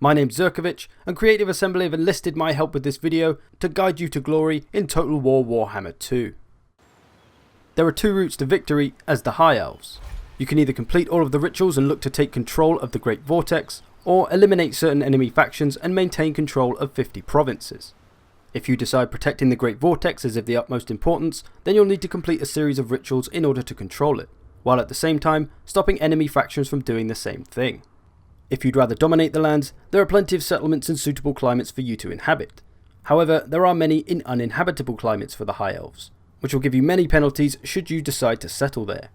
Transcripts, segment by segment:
My name's Zerkovich, and Creative Assembly have enlisted my help with this video to guide you to glory in Total War Warhammer 2. There are two routes to victory as the High Elves. You can either complete all of the rituals and look to take control of the Great Vortex, or eliminate certain enemy factions and maintain control of 50 provinces. If you decide protecting the Great Vortex is of the utmost importance, then you'll need to complete a series of rituals in order to control it, while at the same time stopping enemy factions from doing the same thing. If you'd rather dominate the lands, there are plenty of settlements and suitable climates for you to inhabit. However, there are many in uninhabitable climates for the High Elves, which will give you many penalties should you decide to settle there.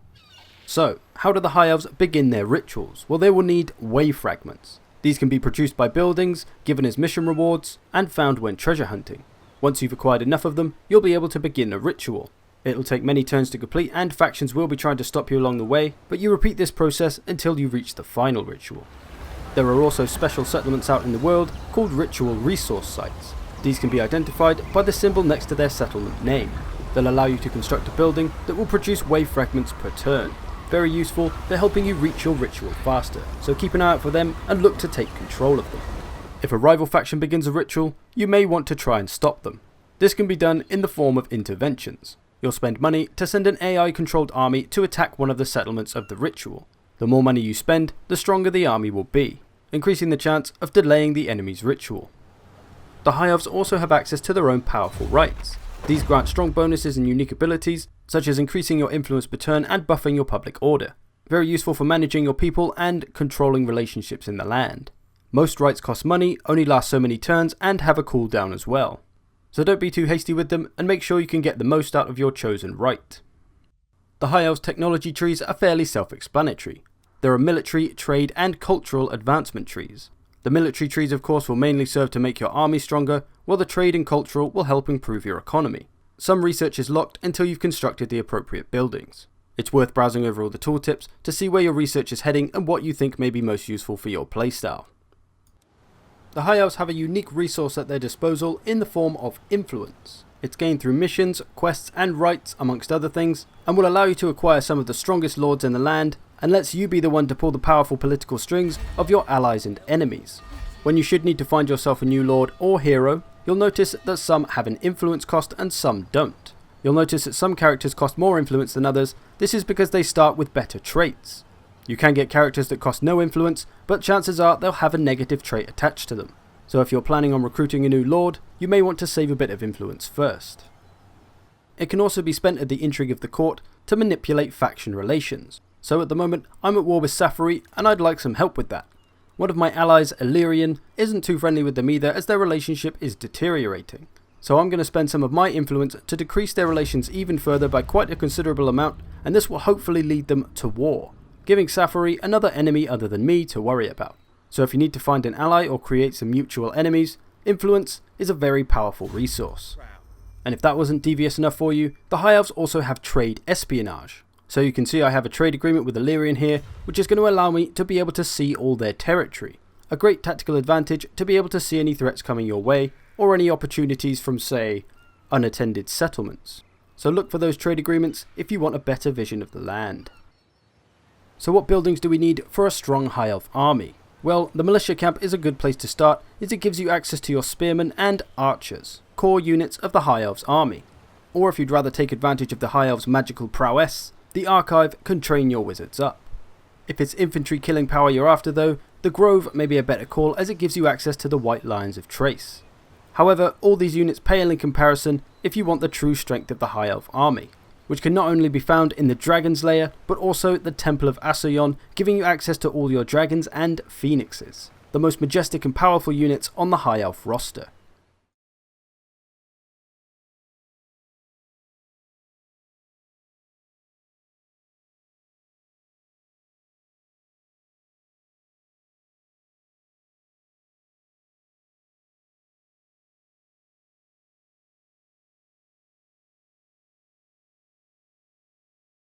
So, how do the High Elves begin their rituals? Well, they will need wave fragments. These can be produced by buildings, given as mission rewards, and found when treasure hunting. Once you've acquired enough of them, you'll be able to begin a ritual. It'll take many turns to complete and factions will be trying to stop you along the way, but you repeat this process until you reach the final ritual. There are also special settlements out in the world called ritual resource sites. These can be identified by the symbol next to their settlement name. They'll allow you to construct a building that will produce wave fragments per turn. Very useful for helping you reach your ritual faster, so keep an eye out for them and look to take control of them. If a rival faction begins a ritual, you may want to try and stop them. This can be done in the form of interventions. You'll spend money to send an AI controlled army to attack one of the settlements of the ritual. The more money you spend, the stronger the army will be, increasing the chance of delaying the enemy's ritual. The High Elves also have access to their own powerful rights. These grant strong bonuses and unique abilities, such as increasing your influence per turn and buffing your public order. Very useful for managing your people and controlling relationships in the land. Most rights cost money, only last so many turns, and have a cooldown as well. So don't be too hasty with them and make sure you can get the most out of your chosen right. The High Elves' technology trees are fairly self-explanatory. There are military, trade, and cultural advancement trees. The military trees of course will mainly serve to make your army stronger, while the trade and cultural will help improve your economy. Some research is locked until you've constructed the appropriate buildings. It's worth browsing over all the tooltips to see where your research is heading and what you think may be most useful for your playstyle. The High Elves have a unique resource at their disposal in the form of influence. It's gained through missions, quests, and rights amongst other things, and will allow you to acquire some of the strongest lords in the land, and lets you be the one to pull the powerful political strings of your allies and enemies. When you should need to find yourself a new lord or hero, you'll notice that some have an influence cost and some don't. You'll notice that some characters cost more influence than others. This is because they start with better traits. You can get characters that cost no influence, but chances are they'll have a negative trait attached to them. So if you're planning on recruiting a new lord, you may want to save a bit of influence first. It can also be spent at the intrigue of the court to manipulate faction relations. So at the moment, I'm at war with Safari and I'd like some help with that. One of my allies, Illyrian, isn't too friendly with them either as their relationship is deteriorating. So I'm going to spend some of my influence to decrease their relations even further by quite a considerable amount, and this will hopefully lead them to war, giving Safari another enemy other than me to worry about. So if you need to find an ally or create some mutual enemies, influence is a very powerful resource. And if that wasn't devious enough for you, the High Elves also have trade espionage. So you can see I have a trade agreement with Illyrian here, which is going to allow me to be able to see all their territory. A great tactical advantage to be able to see any threats coming your way, or any opportunities from, say, unattended settlements. So look for those trade agreements if you want a better vision of the land. So what buildings do we need for a strong High Elf army? Well, the militia camp is a good place to start, as it gives you access to your spearmen and archers, core units of the High Elves army. Or if you'd rather take advantage of the High Elves' magical prowess, the archive can train your wizards up. If it's infantry killing power you're after though, the Grove may be a better call as it gives you access to the White Lions of Trace. However, all these units pale in comparison if you want the true strength of the High Elf army, which can not only be found in the Dragon's Lair, but also the Temple of Asoyon, giving you access to all your dragons and phoenixes, the most majestic and powerful units on the High Elf roster.